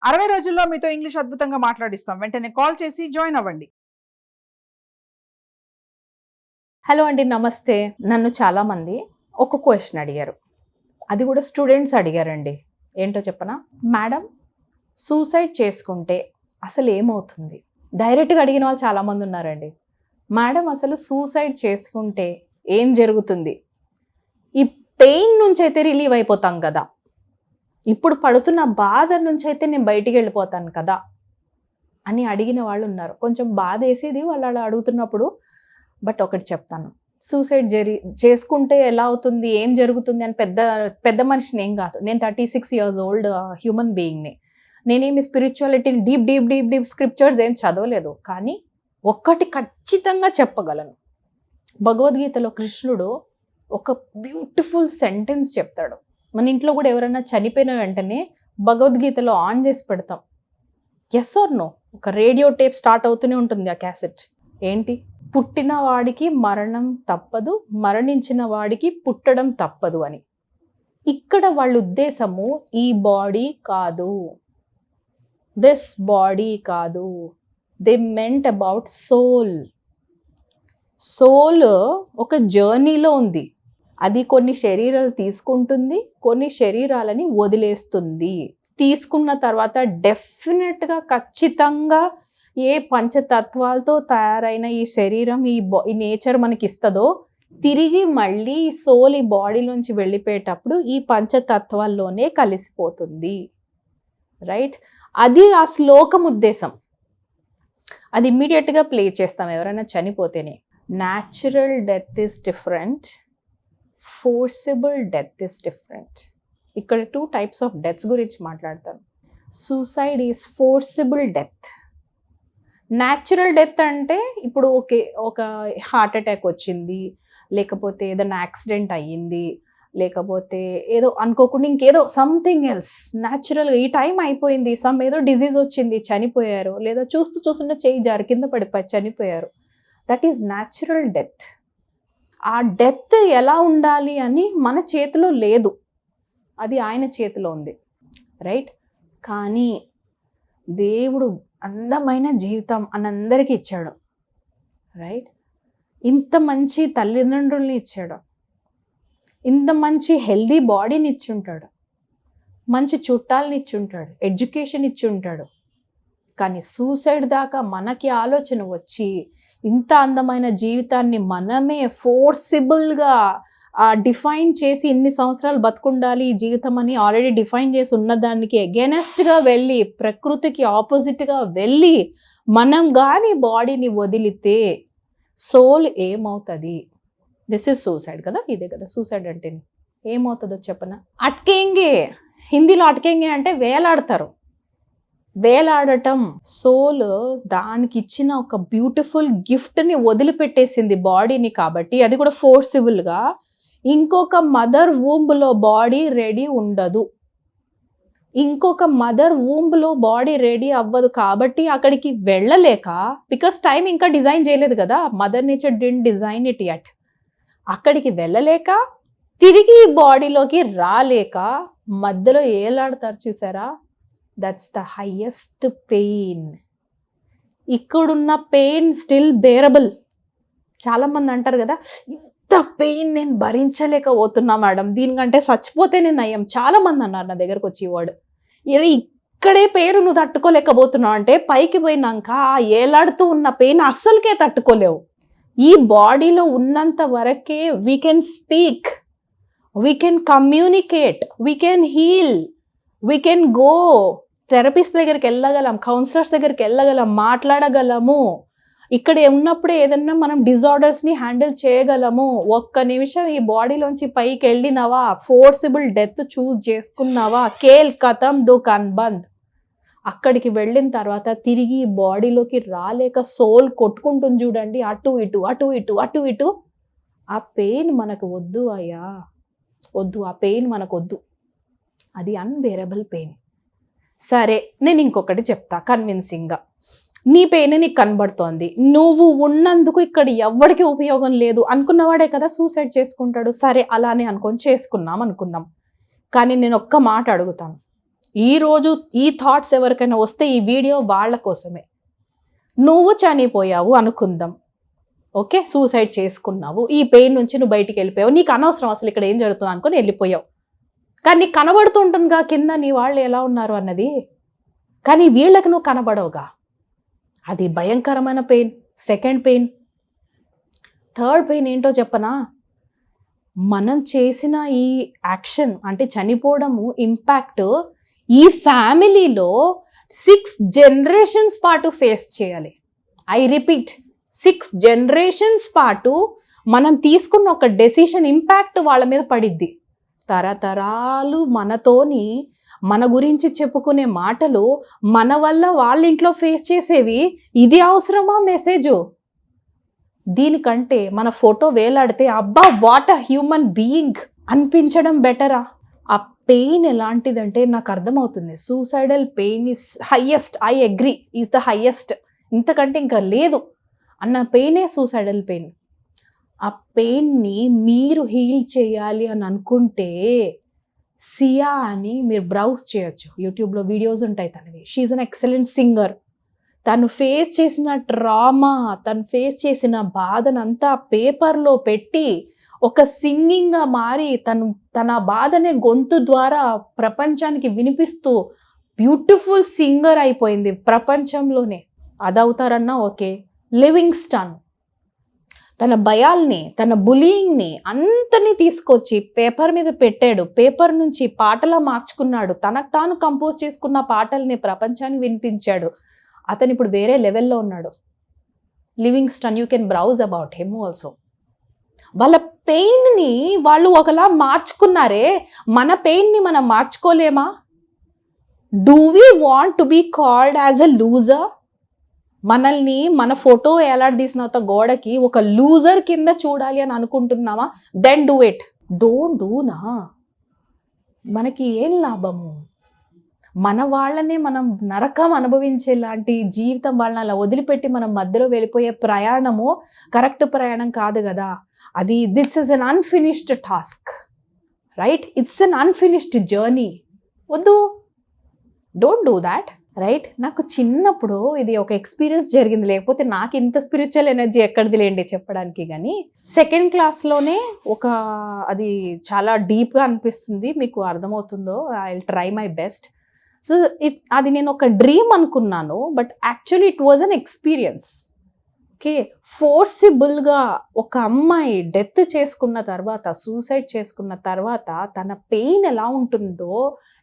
60 రోజుల్లో మీతో ఇంగ్లీష్ అద్భుతంగా మాట్లాడిస్తాం. వెంటనే కాల్ చేసి జాయిన్ అవ్వండి. హలో అండి, నమస్తే. నన్ను చాలామంది ఒక క్వశ్చన్ అడిగారు. అది కూడా స్టూడెంట్స్ అడిగారండి. ఏంటో చెప్పనా? మేడం, సూసైడ్ చేసుకుంటే అసలు ఏమవుతుంది? డైరెక్ట్గా అడిగిన వాళ్ళు చాలామంది ఉన్నారండి. మేడం, అసలు సూసైడ్ చేసుకుంటే ఏం జరుగుతుంది? ఈ పెయిన్ నుంచి అయితే రిలీవ్ అయిపోతాం కదా, ఇప్పుడు పడుతున్న బాధ నుంచి అయితే నేను బయటికి వెళ్ళిపోతాను కదా అని అడిగిన వాళ్ళు ఉన్నారు. కొంచెం బాధ వేసేది వాళ్ళు అలా అడుగుతున్నప్పుడు. బట్ ఒకటి చెప్తాను, సూసైడ్ చేసుకుంటే ఎలా అవుతుంది, ఏం జరుగుతుంది అని పెద్ద మనిషిని ఏం కాదు. నేను 36 years old హ్యూమన్ బీయింగ్ని. నేనేమి స్పిరిచువాలిటీని డీప్ స్క్రిప్చర్స్ ఏం చదవలేదు. కానీ ఒక్కటి ఖచ్చితంగా చెప్పగలను. భగవద్గీతలో కృష్ణుడు ఒక బ్యూటిఫుల్ సెంటెన్స్ చెప్తాడు. మన ఇంట్లో కూడా ఎవరైనా చనిపోయిన వెంటనే భగవద్గీతలో ఆన్ చేసి పెడతాం. Yes or no? ఒక రేడియో టేప్ స్టార్ట్ అవుతూనే ఉంటుంది ఆ క్యాసెట్. ఏంటి? పుట్టిన వాడికి మరణం తప్పదు, మరణించిన వాడికి పుట్టడం తప్పదు అని. ఇక్కడ వాళ్ళ ఉద్దేశము ఈ బాడీ కాదు, దిస్ బాడీ కాదు. They meant about soul. Soul ఒక జర్నీలో ఉంది. అది కొన్ని శరీరాలు తీసుకుంటుంది, కొన్ని శరీరాలని వదిలేస్తుంది. తీసుకున్న తర్వాత డెఫినెట్గా ఖచ్చితంగా ఏ పంచతత్వాలతో తయారైన ఈ శరీరం, ఈ నేచర్ మనకి ఇస్తుందో, తిరిగి మళ్ళీ ఈ సోల్ ఈ బాడీలోంచి వెళ్ళిపోయేటప్పుడు ఈ పంచతత్వాల్లోనే కలిసిపోతుంది. రైట్? అది ఆ శ్లోకం ఉద్దేశం. అది ఇమ్మీడియట్గా ప్లే చేస్తాం ఎవరైనా చనిపోతేనే. Natural death is different, forcible death is different. ఇక్కడ 2 types ఆఫ్ డెత్స్ గురించి మాట్లాడతాను. Suicide is forcible death. Natural death అంటే ఇప్పుడు ఒక హార్ట్ అటాక్ వచ్చింది, లేకపోతే ఏదైనా యాక్సిడెంట్ అయ్యింది, లేకపోతే ఏదో అనుకోకుండా ఇంకేదో సంథింగ్ ఎల్స్ న్యాచురల్గా ఈ టైం అయిపోయింది, ఏదో డిజీజ్ వచ్చింది, చనిపోయారు, లేదా చూస్తుంటే చేయి జారి కింద పడిపోయి చనిపోయారు. That is natural death. ఆ డెత్ ఎలా ఉండాలి అని మన చేతిలో లేదు, అది ఆయన చేతిలో ఉంది. రైట్? కానీ దేవుడు అందమైన జీవితం అనందరికీ ఇచ్చాడు. రైట్? ఇంత మంచి తల్లిదండ్రుల్ని ఇచ్చాడు, ఇంత మంచి హెల్దీ బాడీని ఇచ్చుంటాడు, మంచి చుట్టాలని ఇచ్చుంటాడు, ఎడ్యుకేషన్ ఇచ్చుంటాడు. కానీ సూసైడ్ దాకా మనకి ఆలోచన వచ్చి ఇంత అందమైన జీవితాన్ని మనమే ఫోర్సిబుల్గా డిఫైన్ చేసి ఇన్ని సంవత్సరాలు బతుకుండాలి ఈ జీవితం అని ఆల్రెడీ డిఫైన్ చేసి ఉన్నదానికి ఎగెనెస్ట్గా వెళ్ళి, ప్రకృతికి ఆపోజిట్గా వెళ్ళి మనం కానీ బాడీని వదిలితే సోల్ ఏమవుతుంది? దిస్ ఇస్ సూసైడ్ కదా, ఇదే కదా సూసైడ్ అంటే. ఏమవుతుందో చెప్పనా? అట్కేంగే, హిందీలో అట్కేంగే అంటే వేలాడతారు. వేలాడటం. సోల్ దానికి ఇచ్చిన ఒక బ్యూటిఫుల్ గిఫ్ట్ని వదిలిపెట్టేసింది బాడీని, కాబట్టి అది కూడా ఫోర్సిబుల్గా. ఇంకొక మదర్ వూంబ్లో బాడీ రెడీ ఉండదు, ఇంకొక మదర్ వూంబ్లో బాడీ రెడీ అవ్వదు. కాబట్టి అక్కడికి వెళ్ళలేక, బికాస్ టైం ఇంకా డిజైన్ చేయలేదు కదా, mother nature didn't design it at. అక్కడికి వెళ్ళలేక, తిరిగి బాడీలోకి రాలేక మధ్యలో ఏలాడతారు చూసారా? That's the highest pain. ఇక్కడున్న పెయిన్ స్టిల్ బేరబుల్. చాలామంది అంటారు కదా, ఇంత పెయిన్ నేను భరించలేకపోతున్నా మేడం, దీనికంటే చచ్చిపోతే నేను నయ్యం. చాలామంది అన్నారు నా దగ్గరకు వచ్చి వాడు, ఇక్కడే పెయిన్ నువ్వు తట్టుకోలేకపోతున్నావు అంటే పైకి పోయినాక ఆ ఏలాడుతూ ఉన్న పెయిన్ అస్సలకే తట్టుకోలేవు. ఈ బాడీలో ఉన్నంత వరకే we can speak, we can communicate, we can heal, we can go therapist దగ్గరికి వెళ్ళగలం, కౌన్సిలర్స్ దగ్గరికి వెళ్ళగలం, మాట్లాడగలము. ఇక్కడ ఉన్నప్పుడే ఏదన్నా మనం డిజార్డర్స్ని హ్యాండిల్ చేయగలము. ఒక్క నిమిషం ఈ బాడీలోంచి పైకి వెళ్ళినవా, ఫోర్సిబుల్ డెత్ చూస్ చేసుకున్నావా, కేల్ కథం దుకాన్ బంద్. అక్కడికి వెళ్ళిన తర్వాత తిరిగి బాడీలోకి రాలేక సోల్ కొట్టుకుంటుంది చూడండి, అటు ఇటు అటు ఇటు అటు ఇటు. ఆ పెయిన్ మనకు వద్దు అయ్యా, వద్దు, ఆ పెయిన్ మనకు వద్దు. అది అన్బేరబుల్ పెయిన్. సరే, నేను ఇంకొకటి చెప్తా కన్విన్సింగ్గా. నీ పెయిన్ నీకు కనబడుతోంది, నువ్వు ఉన్నందుకు ఇక్కడ ఎవ్వడికి ఉపయోగం లేదు అనుకున్నవాడే కదా సూసైడ్ చేసుకుంటాడు. సరే, అలానే చేసుకున్నాం అనుకుందాం. కానీ నేను ఒక్క మాట అడుగుతాను, ఈరోజు ఈ థాట్స్ ఎవరికైనా వస్తే ఈ వీడియో వాళ్ళ కోసమే. నువ్వు చనిపోయావు అనుకుందాం, ఓకే, సూసైడ్ చేసుకున్నావు, ఈ పెయిన్ నుంచి నువ్వు బయటికి వెళ్ళిపోయావు, నీకు అనవసరం అసలు ఇక్కడ ఏం జరుగుతుంది అనుకుని వెళ్ళిపోయావు. కానీ నీకు కనబడుతూ ఉంటుందిగా కింద నీ వాళ్ళు ఎలా ఉన్నారు అన్నది, కానీ వీళ్ళకి నువ్వు కనబడవుగా. అది భయంకరమైన pain. Second pain. Third pain ఏంటో చెప్పనా? మనం చేసిన ఈ యాక్షన్ అంటే చనిపోవడము ఇంపాక్ట్ ఈ ఫ్యామిలీలో 6 generations పాటు ఫేస్ చేయాలి. ఐ రిపీట్, 6 generations పాటు మనం తీసుకున్న ఒక డెసిషన్ ఇంపాక్ట్ వాళ్ళ మీద పడిద్ది. తరతరాలు మనతోని మన గురించి చెప్పుకునే మాటలు, మన వల్ల వాళ్ళ ఇంట్లో ఫేస్ చేసేవి. ఇది అవసరమా మెసేజు? దీనికంటే మన ఫోటో వేలాడితే అబ్బా వాట్ అ హ్యూమన్ బీయింగ్ అనిపించడం బెటరా? ఆ పెయిన్ ఎలాంటిదంటే నాకు అర్థమవుతుంది. Suicidal pain is highest, I agree, is the highest. ఇంతకంటే ఇంకా లేదు అన్న పెయినే సూసైడల్ పెయిన్. ఆ పెయిన్ని మీరు హీల్ చేయాలి అని అనుకుంటే సియా అని మీరు బ్రౌజ్ చేయొచ్చు. యూట్యూబ్లో వీడియోస్ ఉంటాయి తనవి. She's an excellent singer. తను ఫేస్ చేసిన ట్రామా, తను ఫేస్ చేసిన బాధనంతా పేపర్లో పెట్టి ఒక సింగింగ్గా మారి తన బాధనే గొంతు ద్వారా ప్రపంచానికి వినిపిస్తూ బ్యూటిఫుల్ సింగర్ అయిపోయింది ప్రపంచంలోనే. అదవుతారన్నా ఓకే. లివింగ్స్టన్ తన భయాల్ని, తన బులియింగ్ని అంతని తీసుకొచ్చి పేపర్ మీద పెట్టాడు. పేపర్ నుంచి పాటలా మార్చుకున్నాడు. తనకు తాను కంపోజ్ చేసుకున్న పాటల్ని ప్రపంచానికి వినిపించాడు. అతను ఇప్పుడు వేరే లెవెల్లో ఉన్నాడు. Livingston, you can browse about him also. వాళ్ళ పెయిన్ని వాళ్ళు ఒకలా మార్చుకున్నారే, మన పెయిన్ని మనం మార్చుకోలేమా? Do we want to be called as a loser? మనల్ని మన ఫోటో ఎలాడదీసిన గోడకి ఒక లూజర్ కింద చూడాలి అని అనుకుంటున్నామా? Then do it. Don't do నా. మనకి ఏం లాభము? మన వాళ్ళనే మనం నరకం అనుభవించేలాంటి జీవితం వాళ్ళని అలా వదిలిపెట్టి మనం మధ్యలో వెళ్ళిపోయే ప్రయాణము కరెక్ట్ ప్రయాణం కాదు కదా. అది this is an unfinished task, right? It's an unfinished journey. వద్దు, డోంట్ డూ దాట్, రైట్? నాకు చిన్నప్పుడు ఇది ఒక ఎక్స్పీరియన్స్ జరిగింది, లేకపోతే నాకు ఇంత స్పిరిచువల్ ఎనర్జీ ఎక్కడిది లేండి చెప్పడానికి. కానీ 2nd క్లాస్లోనే అది చాలా డీప్గా అనిపిస్తుంది. మీకు అర్థమవుతుందో? I will try my best. So అది నేను ఒక డ్రీమ్ అనుకున్నాను, but actually it was an experience. Okay, ఫోర్సిబుల్గా ఒక అమ్మాయి డెత్ చేసుకున్న తర్వాత, సూసైడ్ చేసుకున్న తర్వాత తన పెయిన్ ఎలా ఉంటుందో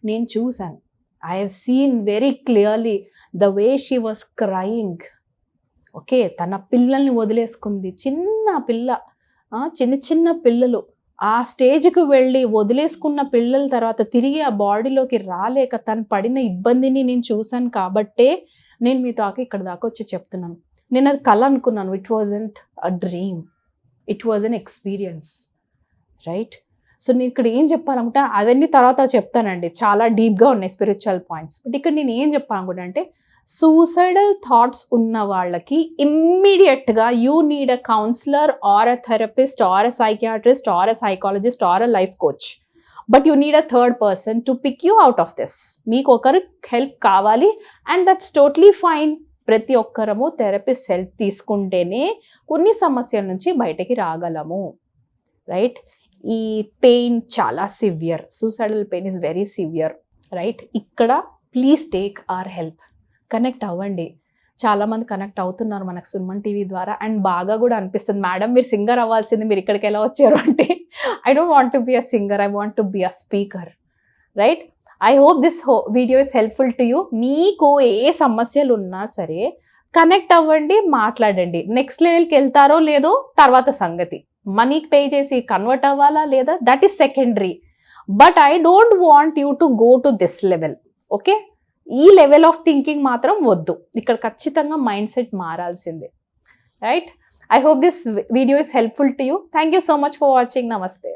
నేను చూశాను. I have seen very clearly the way she was crying. Okay, తన పిల్లల్ని వదిలేసుకుంది. చిన్న పిల్ల, చిన్న పిల్లలు ఆ స్టేజ్కి వెళ్ళి వదిలేసుకున్న పిల్లల తర్వాత తిరిగి ఆ బాడీలోకి రాలేక తను పడిన ఇబ్బందిని నేను చూశాను. కాబట్టే నేను మీతో ఇక్కడ దాకా వచ్చి చెప్తున్నాను. నేను అది కళ అనుకున్నాను. It wasn't a dream, it was an experience, right? So నేను ఇక్కడ ఏం చెప్పాలనుకుంటే అవన్నీ తర్వాత చెప్తానండి, చాలా డీప్గా ఉన్నాయి స్పిరిచువల్ పాయింట్స్. బట్ ఇక్కడ నేను ఏం చెప్పాలనుకుంటా అంటే సూసైడల్ థాట్స్ ఉన్న వాళ్ళకి ఇమ్మీడియట్గా you need a counsellor or a therapist or a psychiatrist or a psychologist or a life coach. But you need a third person to pick you out of this. మీకు ఒకరు help కావాలి and that's totally fine. ప్రతి ఒక్కరము therapist help తీసుకుంటేనే కొన్ని సమస్యల నుంచి బయటకి రాగలము, రైట్? ఈ పెయిన్ చాలా severe. Suicidal pain is very severe, right? ఇక్కడ please take our help. Connect అవ్వండి. చాలామంది కనెక్ట్ అవుతున్నారు మనకు సుమన్ టీవీ ద్వారా. అండ్ బాగా కూడా అనిపిస్తుంది, మేడం మీరు సింగర్ అవ్వాల్సింది, మీరు ఇక్కడికి ఎలా వచ్చారు అంటే I don't want to be a singer, I want to be a speaker, right? I hope this video is helpful to you. మీకు ఏ సమస్యలు ఉన్నా సరే కనెక్ట్ అవ్వండి, మాట్లాడండి. నెక్స్ట్ లెవెల్కి వెళ్తారో లేదో తర్వాత సంగతి. మనీకి పే చేసి కన్వర్ట్ అవ్వాలా లేదా, that is secondary. But I don't want you to go to this level, okay? ఈ లెవెల్ ఆఫ్ థింకింగ్ మాత్రం వద్దు. ఇక్కడ ఖచ్చితంగా మైండ్ సెట్ మారాల్సిందే, right? I hope this video is helpful to you. Thank you so much for watching. నమస్తే.